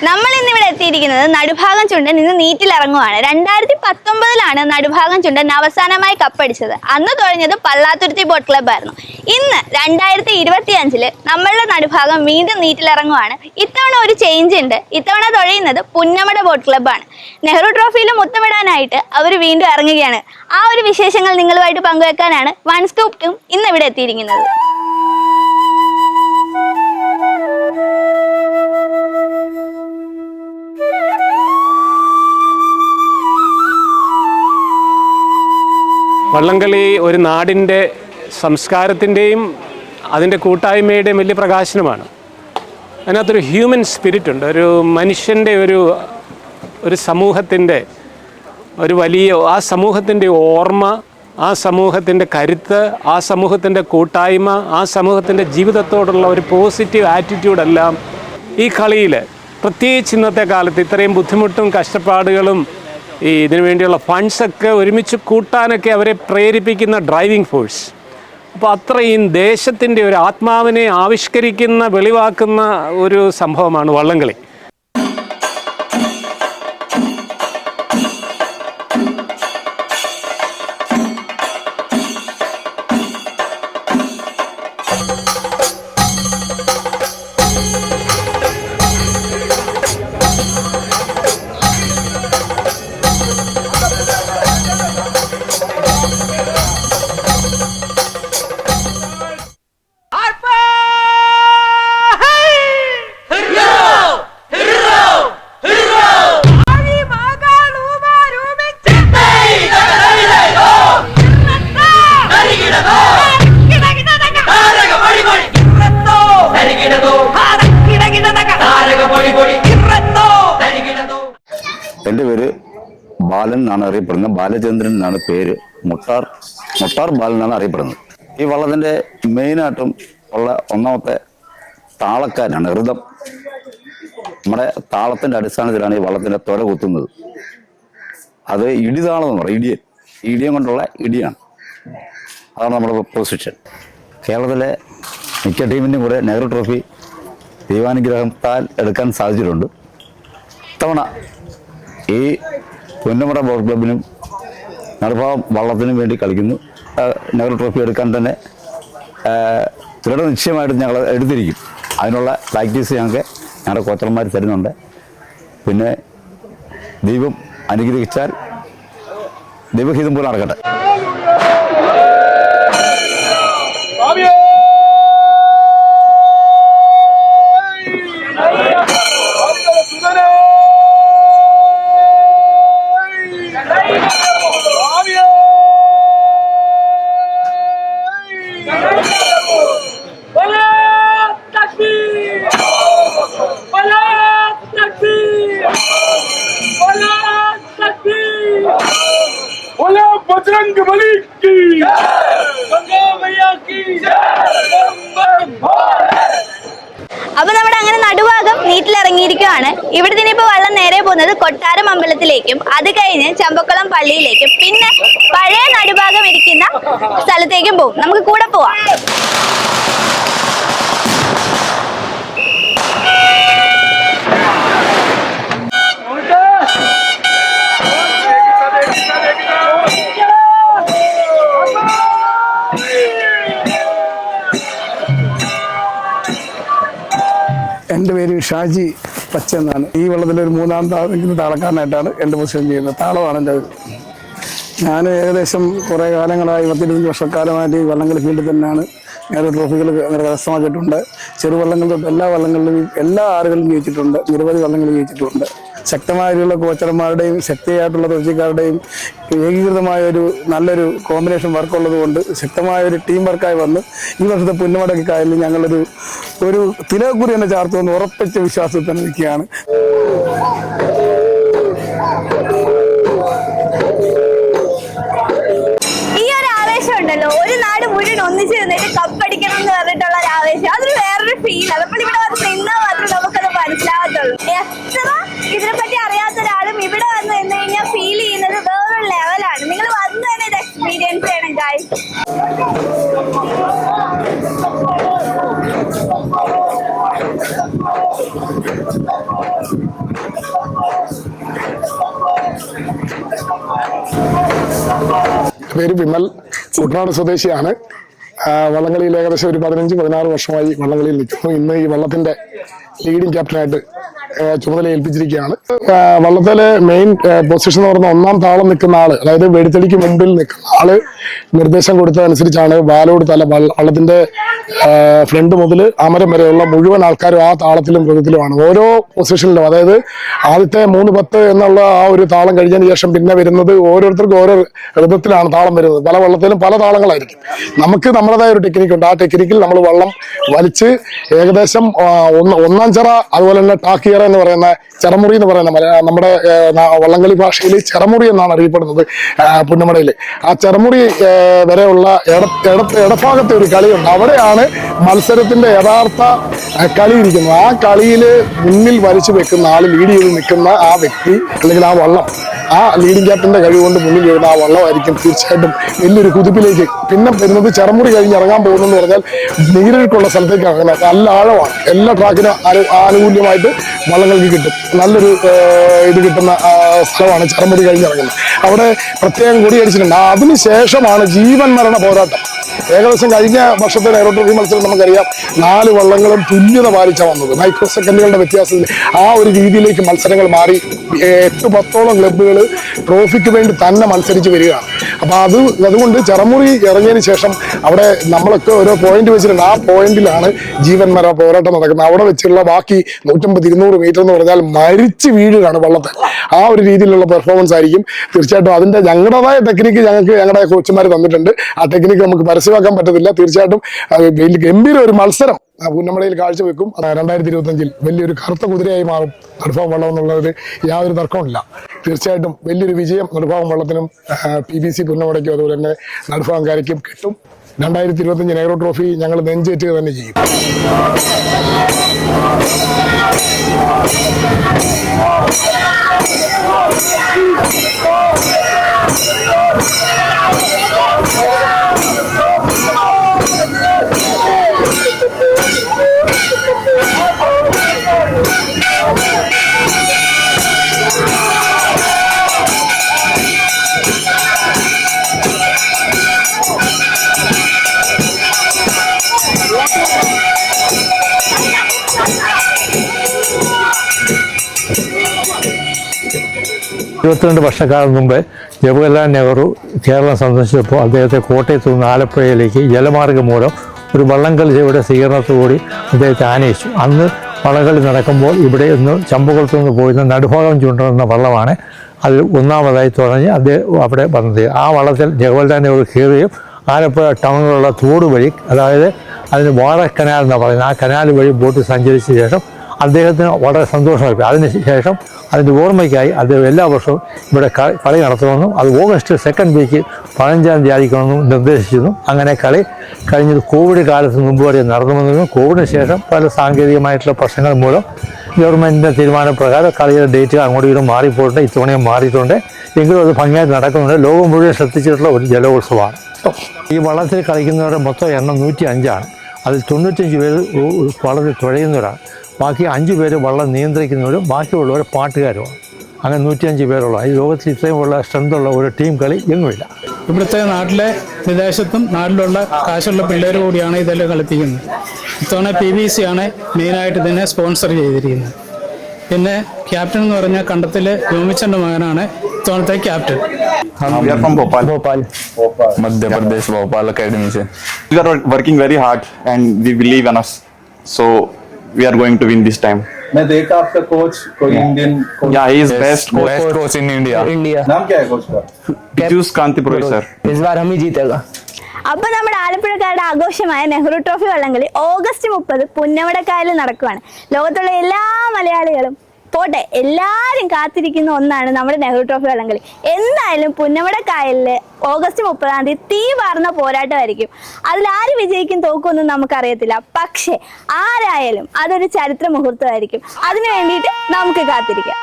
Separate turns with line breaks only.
നമ്മൾ ഇന്നിവിടെ എത്തിയിരിക്കുന്നത് നടുഭാഗം ചുണ്ടൻ ഇന്ന് നീറ്റിൽ ഇറങ്ങുവാണ്. 2019 നടുഭാഗം ചുണ്ടൻ അവസാനമായി കപ്പടിച്ചത്. അന്ന് തുഴഞ്ഞത് പള്ളാത്തുരുത്തി ബോട്ട് ക്ലബ് ആയിരുന്നു. ഇന്ന് 2025 നമ്മളുടെ നടുഭാഗം വീണ്ടും നീറ്റിലിറങ്ങുവാണ്. ഇത്തവണ ഒരു ചേഞ്ച് ഉണ്ട്. ഇത്തവണ തുഴയുന്നത് പുന്നമട ബോട്ട് ക്ലബ്ബാണ്. നെഹ്റു ട്രോഫിയിൽ മുത്തമിടാനായിട്ട് അവർ വീണ്ടും ഇറങ്ങുകയാണ്. ആ ഒരു വിശേഷങ്ങൾ നിങ്ങളുമായിട്ട് പങ്കുവെക്കാനാണ് വൺ സ്കൂപ്പ് ടീം ഇന്ന് ഇവിടെ എത്തിയിരിക്കുന്നത്.
വള്ളംകളി ഒരു നാടിൻ്റെ സംസ്കാരത്തിൻ്റെയും അതിൻ്റെ കൂട്ടായ്മയുടെയും വലിയ പ്രകാശനമാണ്. അതിനകത്തൊരു ഹ്യൂമൻ സ്പിരിറ്റ് ഉണ്ട്. ഒരു മനുഷ്യൻ്റെ ഒരു സമൂഹത്തിൻ്റെ ഒരു വലിയ ആ സമൂഹത്തിൻ്റെ ഓർമ്മ, ആ സമൂഹത്തിൻ്റെ കരുത്ത്, ആ സമൂഹത്തിൻ്റെ കൂട്ടായ്മ, ആ സമൂഹത്തിൻ്റെ ജീവിതത്തോടുള്ള ഒരു പോസിറ്റീവ് ആറ്റിറ്റ്യൂഡെല്ലാം ഈ കളിയിൽ, പ്രത്യേകിച്ച് ഇന്നത്തെ കാലത്ത് ഇത്രയും ബുദ്ധിമുട്ടും കഷ്ടപ്പാടുകളും ഇതിനു വേണ്ടിയുള്ള ഫണ്ട്സൊക്കെ ഒരുമിച്ച് കൂട്ടാനൊക്കെ അവരെ പ്രേരിപ്പിക്കുന്ന ഡ്രൈവിംഗ് ഫോഴ്സ്. അപ്പോൾ അത്രയും ദേശത്തിൻ്റെ ഒരു ആത്മാവിനെ ആവിഷ്കരിക്കുന്ന, വെളിവാക്കുന്ന ഒരു സംഭവമാണ് വള്ളംകളി.
എൻ്റെ പേര് ബാലൻ എന്നാണ് അറിയപ്പെടുന്നത്. ബാലചന്ദ്രൻ എന്നാണ് പേര്. മുട്ടാർ ബാലൻ എന്നാണ് അറിയപ്പെടുന്നത്. ഈ വള്ളത്തിൻ്റെ മെയിനായിട്ടും ഉള്ള ഒന്നാമത്തെ താളക്കാരനാണ്. ഋതം. നമ്മുടെ താളത്തിൻ്റെ അടിസ്ഥാനത്തിലാണ് ഈ വള്ളത്തിൻ്റെ തൊല കുത്തുന്നത്. അത് ഇടിതാളം എന്ന് പറയും. ഇടിയം കൊണ്ടുള്ള ഇടിയാണ്. അതാണ് നമ്മുടെ പൊസിഷൻ. കേരളത്തിലെ മിക്ക ടീമിൻ്റെയും കൂടെ നെഹ്റു ട്രോഫി ദൈവാനുഗ്രഹത്താൽ എടുക്കാൻ സാധിച്ചിട്ടുണ്ട്. ഇത്തവണ ഈ പുന്നമട ബോട്ട് ക്ലബിനും നടുഭാഗം വള്ളത്തിനും വേണ്ടി കളിക്കുന്നു. നെഹ്റു ട്രോഫി എടുക്കാൻ തന്നെ ദൃഢനിശ്ചയമായിട്ട് ഞങ്ങൾ എടുത്തിരിക്കും. അതിനുള്ള പ്രാക്ടീസ് ഞങ്ങളുടെ കോച്ചർമാർ തരുന്നുണ്ട്. പിന്നെ ദൈവം അനുഗ്രഹിച്ചാൽ ദൈവഹിതം പോലെ നടക്കട്ടെ.
അപ്പൊ നമ്മുടെ അങ്ങനെ നടുഭാഗം നീറ്റിലിറങ്ങിയിരിക്കുകയാണ്. ഇവിടെ നിന്ന് ഇപ്പൊ വള്ളം നേരെ പോകുന്നത് കൊട്ടാരം അമ്പലത്തിലേക്കും അത് കഴിഞ്ഞ് ചമ്പക്കുളം പള്ളിയിലേക്കും പിന്നെ പഴയ നടുഭാഗം ഇരിക്കുന്ന സ്ഥലത്തേക്കും പോകും. നമുക്ക് കൂടെ പോവാം.
എൻ്റെ പേര് ഷാജി പച്ച എന്നാണ്. ഈ വള്ളത്തിലൊരു മൂന്നാം താളക്കാരനായിട്ടാണ് എൻ്റെ പൊസിഷൻ ചെയ്യുന്നത്. താളമാണ് എൻ്റെ. ഞാൻ ഏകദേശം കുറേ കാലങ്ങളായി 10-20 വർഷക്കാലമായിട്ട് ഈ വള്ളംകളി ഫീൽഡിൽ തന്നെയാണ്. നെഹ്റു ട്രോഫികൾ കരസ്ഥമാക്കിയിട്ടുണ്ട്. ചെറുവള്ളങ്ങൾ തൊട്ട് എല്ലാ വള്ളങ്ങളിലും എല്ലാ ആറുകളിലും ജയിച്ചിട്ടുണ്ട്. നിരവധി വള്ളങ്ങൾ ജയിച്ചിട്ടുണ്ട്. ശക്തമായിട്ടുള്ള കോച്ചർമാരുടെയും ശക്തിയായിട്ടുള്ള തൊഴിൽക്കാരുടെയും ഏകീകൃതമായൊരു നല്ലൊരു കോമ്പിനേഷൻ വർക്കുള്ളത് കൊണ്ട് ശക്തമായൊരു ടീം വർക്കായി വന്ന് ഈ വർഷത്തെ പുന്നമടക്കി കായലിൽ ഞങ്ങളൊരു തിലകുറി എന്നെ ചാർത്തുമെന്ന് ഉറപ്പിച്ച വിശ്വാസത്തിൽ തന്നെ നിൽക്കുകയാണ്.
ഈ ഒരു ആവേശം ഉണ്ടല്ലോ, ഒരു നാട് മുഴുവൻ ഒന്നിച്ച് നിന്നിട്ട് കപ്പടിക്കണം എന്ന് പറഞ്ഞിട്ടുള്ള ഒരു ആവേശം, അതൊരു വേറൊരു ഫീൽ. അപ്പോൾ ഇവിടെ വന്ന് നിന്നാൽ മാത്രമേ നമുക്കത് മനസ്സിലാകത്തുള്ളൂ. എത്ര ഇതിനെപ്പറ്റി അറിയാത്ത ഒരാളും ഇവിടെ വന്ന് നിന്ന് കഴിഞ്ഞാൽ ഫീൽ ചെയ്യുന്നത് വേറൊരു ലെവലാണ്. നിങ്ങൾ വന്ന് തന്നെ ഇത് എക്സ്പീരിയൻസ് ചെയ്യണം ഗായ്സ്.
പേര് വിമൽ, കുട്ടനാട് സ്വദേശിയാണ്. വള്ളംകളിയിൽ ഏകദേശം ഒരു 15-16 വർഷമായി വള്ളംകളിയിൽ നിൽക്കുന്നു. ഇന്ന് ഈ വള്ളത്തിന്റെ ലീഡിംഗ് ക്യാപ്റ്റനായിട്ട് ചുമതല ഏൽപ്പിച്ചിരിക്കുകയാണ്. വള്ളത്തിലെ മെയിൻ പൊസിഷൻ എന്ന് പറഞ്ഞാൽ ഒന്നാം താളം നിൽക്കുന്ന ആള്, അതായത് വെടിത്തടിക്ക് മുമ്പിൽ നിൽക്കുന്ന ആള് നിർദ്ദേശം കൊടുത്തതനുസരിച്ചാണ് വാലോട് തല വള്ളത്തിന്റെ ഫ്രണ്ട് മുതൽ അമരം വരെയുള്ള മുഴുവൻ ആൾക്കാരും ആ താളത്തിലും മൃഗത്തിലുമാണ്. ഓരോ പൊസിഷനിലും, അതായത് ആദ്യത്തെ 3-10 എന്നുള്ള ആ ഒരു താളം കഴിഞ്ഞതിന് ശേഷം പിന്നെ വരുന്നത് ഓരോരുത്തർക്കും ഓരോ ഋതത്തിലാണ് താളം വരുന്നത്. പല വള്ളത്തിലും പല താളങ്ങളായിരിക്കും. നമുക്ക് നമ്മുടേതായ ഒരു ടെക്നിക്കുണ്ട്. ആ ടെക്നിക്കിൽ നമ്മൾ വള്ളം വലിച്ച് ഏകദേശം ഒന്നാം ചിറ, അതുപോലെ തന്നെ ടാക്കിയറ എന്ന് പറയുന്ന ചെറമുറി എന്ന് പറയുന്ന നമ്മുടെ വള്ളംകളി ഭാഷയിൽ ചെറമുറി എന്നാണ് അറിയപ്പെടുന്നത് പുന്നമടയിൽ. ആ ചെറമുറി വരെയുള്ള ഇടഭാഗത്തെ ഒരു കളിയുണ്ട്. അവിടെയാണ് മത്സരത്തിന്റെ യഥാർത്ഥ കളി ഇരിക്കുന്നത്. ആ കളിയിൽ മുന്നിൽ വലിച്ചു വെക്കുന്ന ആൾ, ലീഡ് ചെയ്ത് നിൽക്കുന്ന ആ വ്യക്തി അല്ലെങ്കിൽ ആ വള്ളം, ആ ലീഡിംഗ് ക്യാപ്റ്റന്റെ കഴിവ് കൊണ്ട് മുന്നിൽ വരുന്ന ആ വള്ളമായിരിക്കും തീർച്ചയായിട്ടും വലിയൊരു കുതിപ്പിലേക്ക്. പിന്നെ വരുന്നത് ചെറമുറി കഴിഞ്ഞ് ഇറങ്ങാൻ പോകുന്നെന്ന് പറഞ്ഞാൽ നീരൊഴുക്കുള്ള സ്ഥലത്തേക്കാണ്. അങ്ങനെ നല്ല ആഴമാണ്. എല്ലാ ട്രാക്കിനും ആനുകൂല്യമായിട്ട് വള്ളങ്ങൾക്ക് കിട്ടും. നല്ലൊരു ഇത് കിട്ടുന്ന സ്ഥലമാണ് ചെറമുറി കഴിഞ്ഞിറങ്ങുന്നത്. അവിടെ പ്രത്യേകം കൊടിയടിച്ചിട്ടുണ്ട്. അതിനുശേഷമാണ് ജീവൻ മരണ പോരാട്ടം. ഏകദേശം കഴിഞ്ഞ വർഷത്തെ നെഹ്റു ട്രോഫി മത്സരം നമുക്കറിയാം, 4 വള്ളങ്ങളും തുല്യത പാലിച്ചാണ് വന്നത്. മൈക്രോ സെക്കൻഡുകളുടെ വ്യത്യാസത്തിൽ ആ ഒരു രീതിയിലേക്ക് മത്സരങ്ങൾ മാറി 8-10ഓളം ക്ലബ്ബുകൾ ട്രോഫിക്ക് വേണ്ടി തന്നെ മത്സരിച്ച് വരികയാണ്. അപ്പൊ അതുകൊണ്ട് ചെറമുറി ഇറങ്ങിയതിന് ശേഷം അവിടെ നമ്മളൊക്കെ ഓരോ പോയിന്റ് വെച്ചിട്ടുണ്ട്. ആ പോയിന്റിലാണ് ജീവൻ മരണ പോരാട്ടം നടക്കുന്നത്. അവിടെ വെച്ചുള്ള ബാക്കി 150-200 മീറ്റർ എന്ന് പറഞ്ഞാൽ മരിച്ച് വീഴുകയാണ് വള്ളത്തെ. ആ ഒരു രീതിയിലുള്ള പെർഫോമൻസ് ആയിരിക്കും തീർച്ചയായിട്ടും. അതിന്റെ ഞങ്ങളുടേതായ ടെക്നിക്ക് ഞങ്ങളുടെ കോച്ചുമാർ തന്നിട്ടുണ്ട്. ആ ടെക്നിക്ക് നമുക്ക് പരസ്യമാക്കാൻ പറ്റത്തില്ല. തീർച്ചയായിട്ടും ഗംഭീര ഒരു മത്സരം പുന്നമടയിൽ കാഴ്ചവെക്കും. 2025 വലിയൊരു കറുത്ത കുതിരയായി മാറും നടുഭാഗം വള്ളം എന്നുള്ളൊരു യാതൊരു തർക്കവുമില്ല. തീർച്ചയായിട്ടും വലിയൊരു വിജയം നടുഭാഗം വള്ളത്തിനും PBC പുന്നമടയ്ക്കും അതുപോലെ തന്നെ നടുഭാഗംകാരയ്ക്കും കിട്ടും. 2025 നെഹ്റു ട്രോഫി ഞങ്ങൾ നെഞ്ചേറ്റുക തന്നെ ചെയ്യും.
വർഷക്കാലം മുമ്പ് ജവഹർലാൽ നെഹ്റു കേരളം സന്ദർശിച്ചപ്പോൾ അദ്ദേഹത്തെ കോട്ടയത്ത് നിന്ന് ആലപ്പുഴയിലേക്ക് ജലമാർഗ്ഗം മൂലം ഒരു വള്ളംകളിയുടെ സ്വീകരണത്തോടുകൂടി അദ്ദേഹത്തെ ആനയിച്ചു. അന്ന് വള്ളംകളി നടക്കുമ്പോൾ ഇവിടെ നിന്ന് ചമ്പകുളത്തു നിന്ന് പോയിരുന്ന നടുഭാഗം ചുണ്ടെന്ന വള്ളമാണ് അതിൽ ഒന്നാമതായി തുടങ്ങി അദ്ദേഹം അവിടെ വന്നത്. ആ വള്ളത്തിൽ ജവഹർലാൽ നെഹ്റു കയറുകയും ആലപ്പുഴ ടൗണിലുള്ള തോട് വഴി, അതായത് അതിന് വാഴ കനാൽ എന്നാണ് പറയുന്നത്, ആ കനാൽ വഴി ബോട്ട് സഞ്ചരിച്ച ശേഷം അദ്ദേഹത്തിന് വളരെ സന്തോഷമായി. അതിനുശേഷം അതിൻ്റെ ഓർമ്മയ്ക്കായി അദ്ദേഹം എല്ലാ വർഷവും ഇവിടെ കളി നടത്തുമെന്നും അത് ഓഗസ്റ്റ് 2nd വീക്ക് 15-ാം തീയതി ആയിരിക്കണമെന്നും നിർദ്ദേശിച്ചിരുന്നു. അങ്ങനെ കളി കഴിഞ്ഞത് കോവിഡ് കാലത്ത് മുമ്പ് വരെ നടന്നു വന്നിരുന്നു. കോവിഡിന് ശേഷം പല സാങ്കേതികമായിട്ടുള്ള പ്രശ്നങ്ങൾ മൂലം ഗവൺമെൻറ്റിൻ്റെ തീരുമാനപ്രകാരം കളിയുടെ ഡേറ്റ് അങ്ങോട്ടും ഇങ്ങോട്ടും മാറിപ്പോയിട്ടുണ്ട്. ഇത്തവണയും മാറിയിട്ടുണ്ട്. എങ്കിലും അത് ഭംഗിയായിട്ട് നടക്കുന്നുണ്ട്. ലോകം മുഴുവൻ ശ്രദ്ധിച്ചിട്ടുള്ള ഒരു ജലോത്സവമാണ്. ഈ വള്ളത്തിൽ കളിക്കുന്നവരുടെ മൊത്തം എണ്ണം 105 അതിൽ 95 പേര് വള്ളത്തിൽ തുഴയുന്നവരാണ്. ബാക്കി 5 പേര് വള്ളം നിയന്ത്രിക്കുന്നവരും ബാക്കിയുള്ളവർ പാട്ടുകാരുമാണ്. അങ്ങനെ 105 പേരുള്ള ഈ ലോകത്തിൽ ഇത്രയും ഉള്ള സ്ട്രെങ്തുള്ള ഒരു ടീം കളി എങ്ങുമില്ല.
ഇവിടുത്തെ നാട്ടിലെ വിദേശത്തും നാട്ടിലുള്ള കാശുള്ള പിള്ളേർ കൂടിയാണ് ഇതെല്ലാം കളിപ്പിക്കുന്നത്. ഇത്തവണ PBC ആണ് മെയിനായിട്ട് ഇതിനെ സ്പോൺസർ ചെയ്തിരിക്കുന്നത്. പിന്നെ ക്യാപ്റ്റൻ എന്ന് പറഞ്ഞാൽ കണ്ടത്തിലെ യോമിച്ചൻ്റെ മകനാണ് ഇത്തവണത്തെ captain.
We are from Bhopal, Madhya Pradesh, Bhopal Academy se. We are working very hard and we believe in us. So we are going to win this time.
मैं देखा आपका कोच कोई Indian coach.
Yeah, he is best coach in India.
नाम क्या है coach का?
Piyush Kanti sir.
इस बार हम ही जीतेगा.
അപ്പൊ നമ്മുടെ ആലപ്പുഴക്കാരുടെ ആഘോഷമായ നെഹ്റു ട്രോഫി വള്ളംകളി ഓഗസ്റ്റ് 30 പുന്നമടക്കായലിൽ നടക്കുവാണ്. ലോകത്തുള്ള എല്ലാ മലയാളികളും പോട്ടെ എല്ലാരും കാത്തിരിക്കുന്ന ഒന്നാണ് നമ്മുടെ നെഹ്റു ട്രോഫി വള്ളംകളി. എന്തായാലും പുന്നമടക്കായലില് ഓഗസ്റ്റ് 30-ാം തീയതി തീ വാർന്ന പോരാട്ടമായിരിക്കും. അതിൽ ആര് വിജയിക്കും തോക്കുമെന്നും നമുക്കറിയത്തില്ല. പക്ഷെ ആരായാലും അതൊരു ചരിത്ര മുഹൂർത്തമായിരിക്കും. അതിനു വേണ്ടിയിട്ട് നമുക്ക് കാത്തിരിക്കാം.